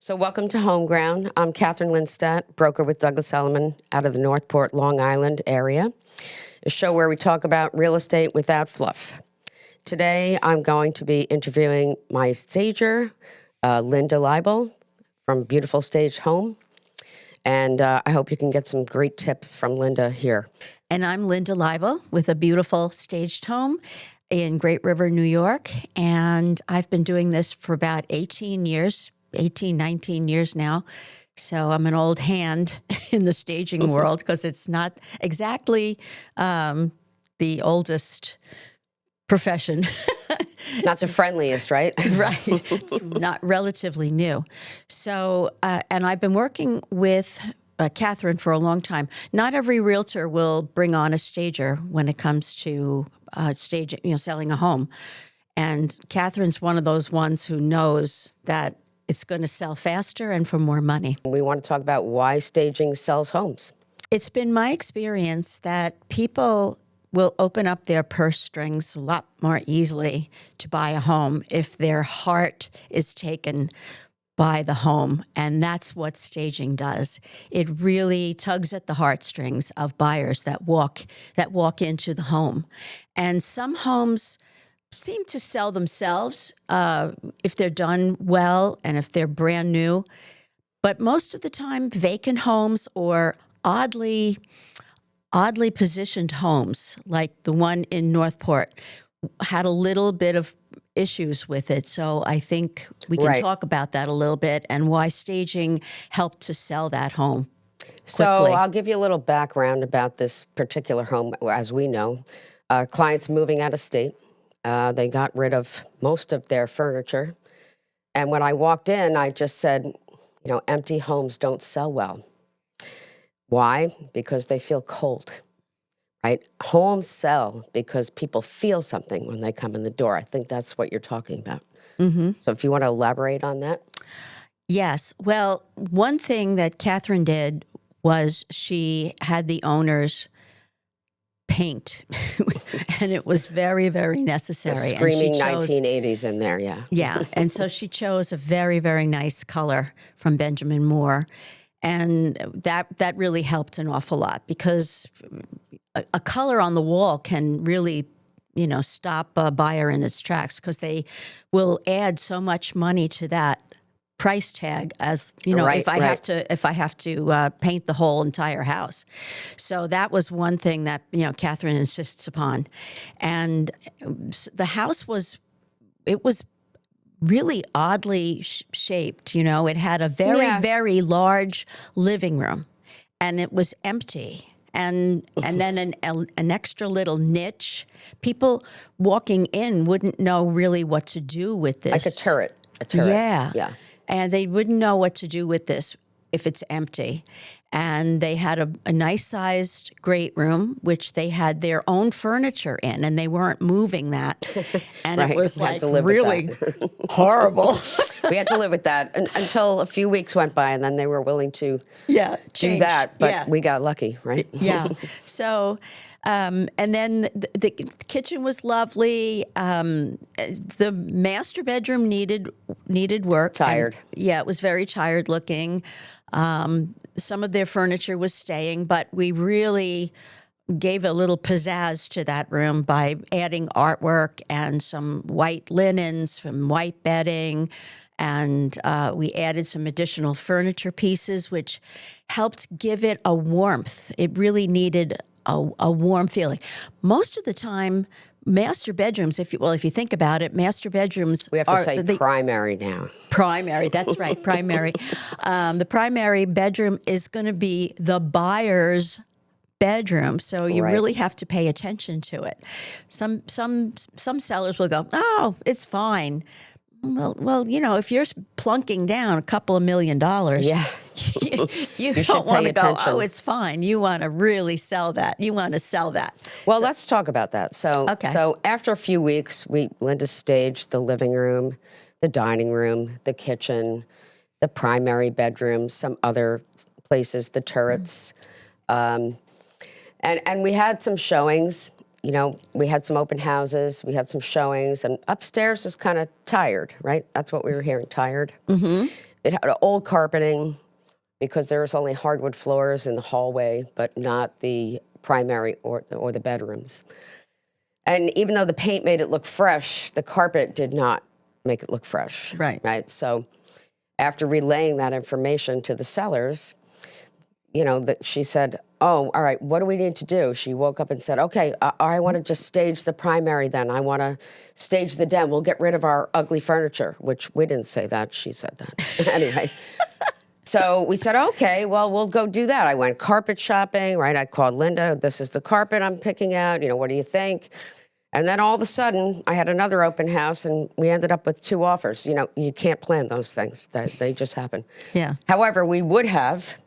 So welcome to Home Ground. I'm Catherine Lindstadt, broker with Douglas Elliman out of the Northport, Long Island area, a show where we talk about real estate without fluff. Today, I'm going to be interviewing my stager, Linda Leyble, from Beautiful Staged Home. And I hope you can get some great tips from Linda here. And I'm Linda Leyble with a Beautiful Staged Home in Great River, New York. And I've been doing this for about 19 years now. So I'm an old hand in the staging world because it's not exactly the oldest profession. Not the friendliest, right? Right. It's not relatively new. So, and I've been working with Catherine for a long time. Not every realtor will bring on a stager when it comes to staging, selling a home. And Catherine's one of those ones who knows that it's going to sell faster and for more money. We want to talk about why staging sells homes. It's been my experience that people will open up their purse strings a lot more easily to buy a home if their heart is taken by the home. And that's what staging does. It really tugs at the heartstrings of buyers that walk into the home. And some homes seem to sell themselves if they're done well and if they're brand new. But most of the time, vacant homes or oddly positioned homes, like the one in Northport, had a little bit of issues with it. So I think we can talk about that a little bit and why staging helped to sell that home quickly. So I'll give you a little background about this particular home. As we know, clients moving out of state. They got rid of most of their furniture. And when I walked in, I just said, empty homes don't sell well. Why? Because they feel cold, right? Homes sell because people feel something when they come in the door. I think that's what you're talking about. Mm-hmm. So if you want to elaborate on that. Yes. Well, one thing that Catherine did was she had the owners paint, and it was very, very necessary. The screaming and 1980s in there, yeah. Yeah, and so she chose a very, very nice color from Benjamin Moore, and that really helped an awful lot because a color on the wall can really, stop a buyer in its tracks because they will add so much money to that price tag as if I have to paint the whole entire house. So that was one thing that Catherine insists upon, and the house was really oddly shaped. It had a very large living room, and it was empty. And then an extra little niche. People walking in wouldn't know really what to do with this. Like a turret. Yeah. And they wouldn't know what to do with this if it's empty. And they had a nice-sized great room, which they had their own furniture in, and they weren't moving that. And it was really horrible. We had to live with that until a few weeks went by, and then they were willing to do that. But we got lucky, right? Yeah. So, and then the kitchen was lovely. The master bedroom needed work. Tired. It was very tired looking. Some of their furniture was staying, but we really gave a little pizzazz to that room by adding artwork and some white linens, some white bedding, and we added some additional furniture pieces, which helped give it a warmth. It really needed a warm feeling. Most of the time, master bedrooms, if you think about it, master bedrooms we have to say primary now. Primary, that's right, primary. The primary bedroom is going to be the buyer's bedroom, so you really have to pay attention to it. Some sellers will go, "Oh, it's fine." Well, if you're plunking down a couple of $1 million, you don't want to go, "Oh, it's fine." You want to really sell that. You want to sell that. Well, let's talk about that. So after a few weeks, Linda staged the living room, the dining room, the kitchen, the primary bedroom, some other places, the turrets, and we had some showings. We had some open houses, we had some showings, and upstairs is kind of tired, right? That's what we were hearing, tired. Mm-hmm. It had old carpeting because there was only hardwood floors in the hallway, but not the primary or the bedrooms. And even though the paint made it look fresh, the carpet did not make it look fresh. Right. So after relaying that information to the sellers, she said, oh, all right, what do we need to do? She woke up and said, okay, I want to just stage the primary then. I want to stage the den. We'll get rid of our ugly furniture, which we didn't say that. She said that. Anyway. So we said, okay, well, we'll go do that. I went carpet shopping, right? I called Linda. This is the carpet I'm picking out. What do you think? And then all of a sudden, I had another open house, and we ended up with 2 offers. You can't plan those things. They just happen. Yeah. However, we would have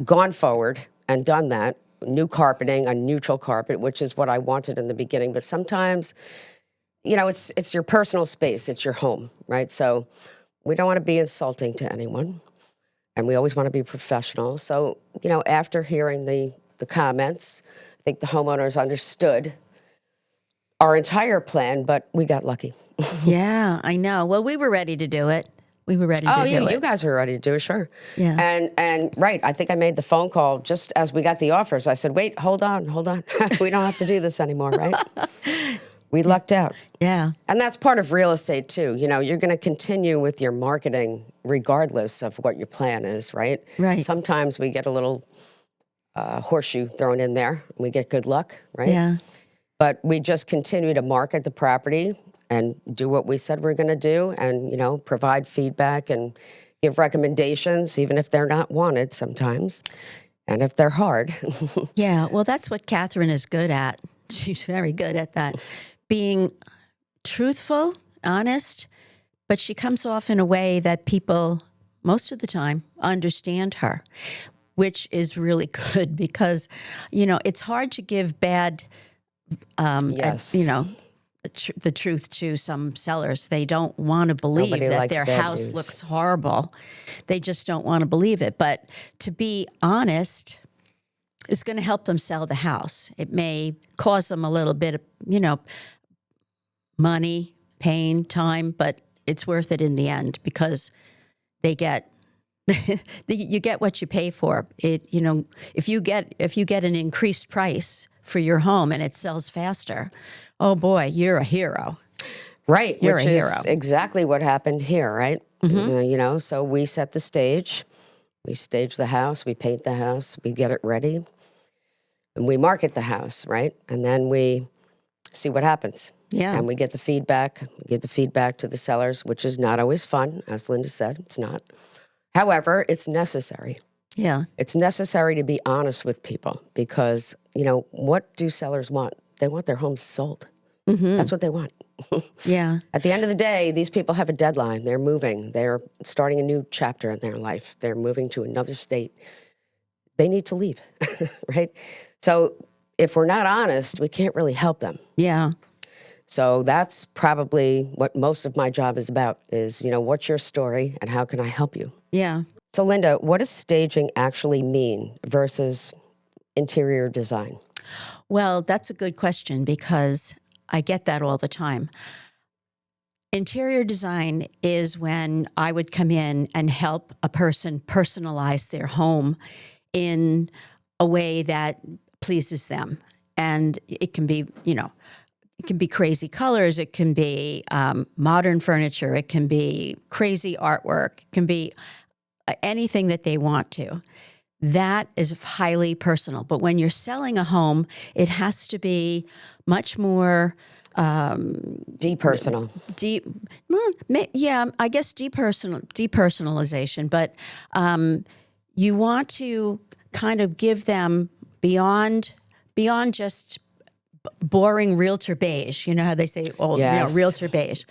gone forward and done that. New carpeting, a neutral carpet, which is what I wanted in the beginning. But sometimes, it's your personal space. It's your home, right? So we don't want to be insulting to anyone. And we always want to be professional. So, after hearing the comments, I think the homeowners understood our entire plan, but we got lucky. Yeah, I know. Well, we were ready to do it. We were ready to do it. Oh, you guys were ready to do it, sure. Yeah. And right, I think I made the phone call just as we got the offers. I said, wait, hold on. We don't have to do this anymore, right? We lucked out. Yeah. And that's part of real estate, too. You're going to continue with your marketing regardless of what your plan is, right? Right. Sometimes we get a little horseshoe thrown in there. We get good luck, right? Yeah. But we just continue to market the property and do what we said we're going to do and, provide feedback and give recommendations, even if they're not wanted sometimes and if they're hard. Yeah. Well, that's what Catherine is good at. She's very good at that. Being truthful, honest, but she comes off in a way that people, most of the time, understand her, which is really good because, it's hard to give bad, Yes. the truth to some sellers. They don't want to believe Nobody that likes their bad house news. looks horrible. They just don't want to believe it. But to be honest is going to help them sell the house. It may cause them a little bit of, money, pain, time, but it's worth it in the end because they get you get what you pay for. If you get an increased price for your home and it sells faster, oh boy, you're a hero. Right, You're which a is hero. exactly what happened here, right? So we set the stage. We stage the house, we paint the house, we get it ready, and we market the house, right? And then we see what happens. Yeah. And we get the feedback. We give the feedback to the sellers, which is not always fun, as Linda said. It's not. However, it's necessary. Yeah. It's necessary to be honest with people because, what do sellers want? They want their homes sold. That's what they want. Yeah. At the end of the day, these people have a deadline. They're moving. They're starting a new chapter in their life. They're moving to another state. They need to leave, right? So if we're not honest, we can't really help them. Yeah. So that's probably what most of my job is about is, what's your story and how can I help you? Yeah. So Linda, what does staging actually mean versus interior design? Well, that's a good question because I get that all the time. Interior design is when I would come in and help a person personalize their home in a way that pleases them. And it can be, it can be crazy colors. It can be modern furniture. It can be crazy artwork. It can be anything that they want to. That is highly personal. But when you're selling a home, it has to be much more Depersonal. I guess depersonalization. But you want to kind of give them beyond just boring realtor beige. You know how they say, Yes. realtor beige.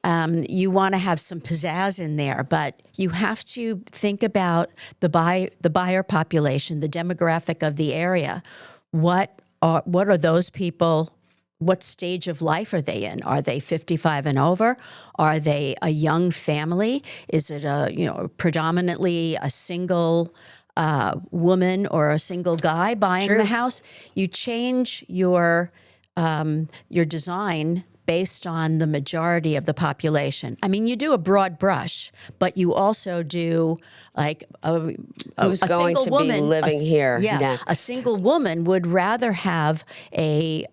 You want to have some pizzazz in there, but you have to think about the buyer population, the demographic of the area. What are those people? What stage of life are they in? Are they 55 and over? Are they a young family? Is it predominantly a single woman or a single guy buying True. the house? You change your design based on the majority of the population. I mean, you do a broad brush, but you also do like Who's a going single to woman, be living here yeah, next? a single woman would rather have a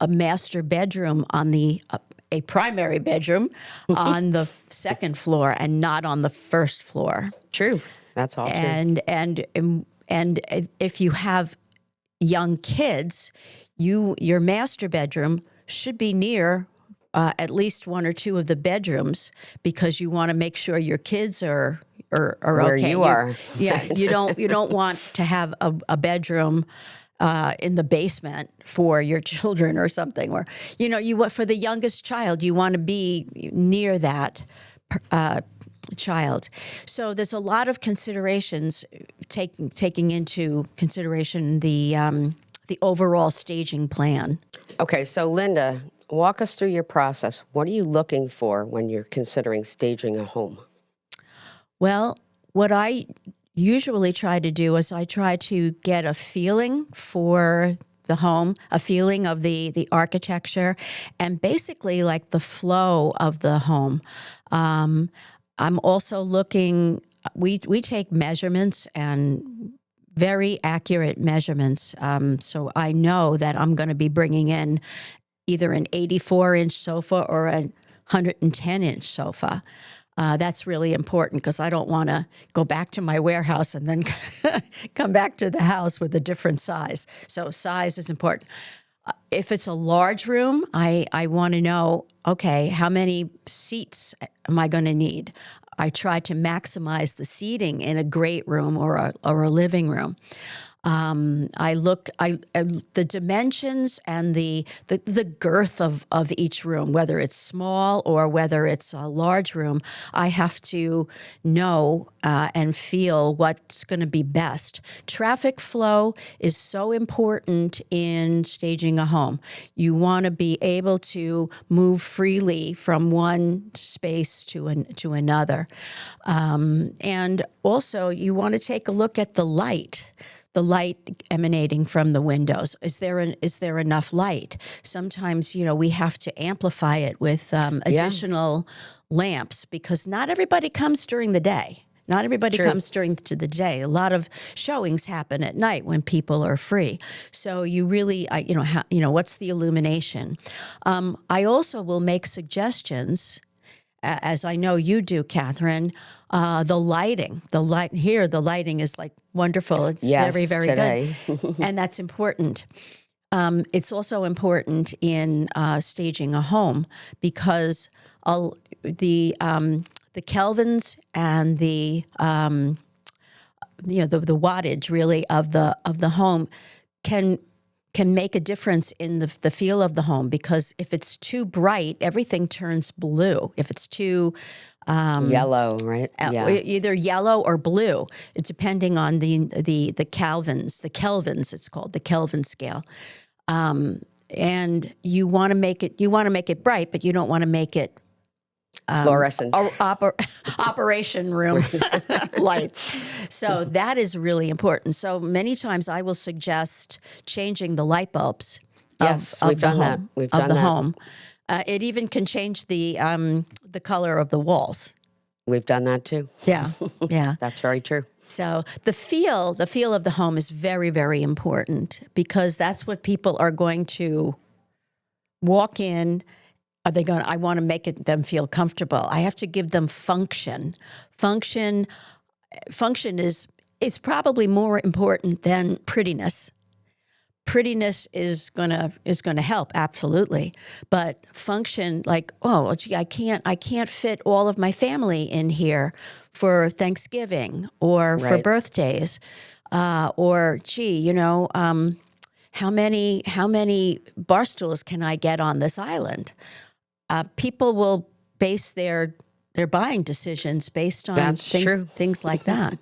master bedroom on the a primary bedroom on the second floor and not on the first floor. True. That's all true. And if you have young kids, your master bedroom should be near at least one or two of the bedrooms, because you want to make sure your kids are Where okay. you are. Yeah, you don't want to have a bedroom in the basement for your children or something, or for the youngest child, you want to be near that child. So there's a lot of considerations taking into consideration the overall staging plan. Okay, so Linda, walk us through your process. What are you looking for when you're considering staging a home? Well, what I usually try to do is I try to get a feeling for the home, a feeling of the architecture, and basically like the flow of the home. I'm also looking, we take measurements, and very accurate measurements. So I know that I'm going to be bringing in either an 84-inch sofa or a 110-inch sofa. That's really important, because I don't want to go back to my warehouse and then come back to the house with a different size. So size is important. If it's a large room, I want to know, okay, how many seats am I going to need? I try to maximize the seating in a great room or a living room. The dimensions and the girth of each room, whether it's small or whether it's a large room, I have to know and feel what's going to be best. Traffic flow is so important in staging a home. You want to be able to move freely from one space to another. And also, you want to take a look at the light emanating from the windows. Is there enough light? Sometimes, we have to amplify it with additional lamps, because not everybody comes during the day. Not everybody True. comes during the day. A lot of showings happen at night when people are free. So you really, what's the illumination? I also will make suggestions, as I know you do, Catherine. The lighting is like wonderful. It's very, very today. good. And that's important. It's also important in staging a home, because the kelvins and the wattage really of the home can make a difference in the feel of the home, because if it's too bright, everything turns blue. If it's too yellow, right? either yellow or blue, it's depending on the kelvins. The kelvins, it's called the Kelvin scale. And you want to make it bright, but you don't want to make it fluorescent. Operation room lights. So that is really important. So many times I will suggest changing the light bulbs. Yes, of we've the done that. home, We've of done the that. home. It even can change the color of the walls. We've done that too. Yeah, yeah. That's very true. So the feel of the home is very, very important, because that's what people are going to walk in. Are they going? I want to make them feel comfortable. I have to give them function. Function is probably more important than prettiness. Prettiness is gonna help, absolutely, but function, like, oh gee, I can't fit all of my family in here for Thanksgiving or for Right. birthdays, or gee, how many bar stools can I get on this island? People will base their buying decisions based on That's true. things like that.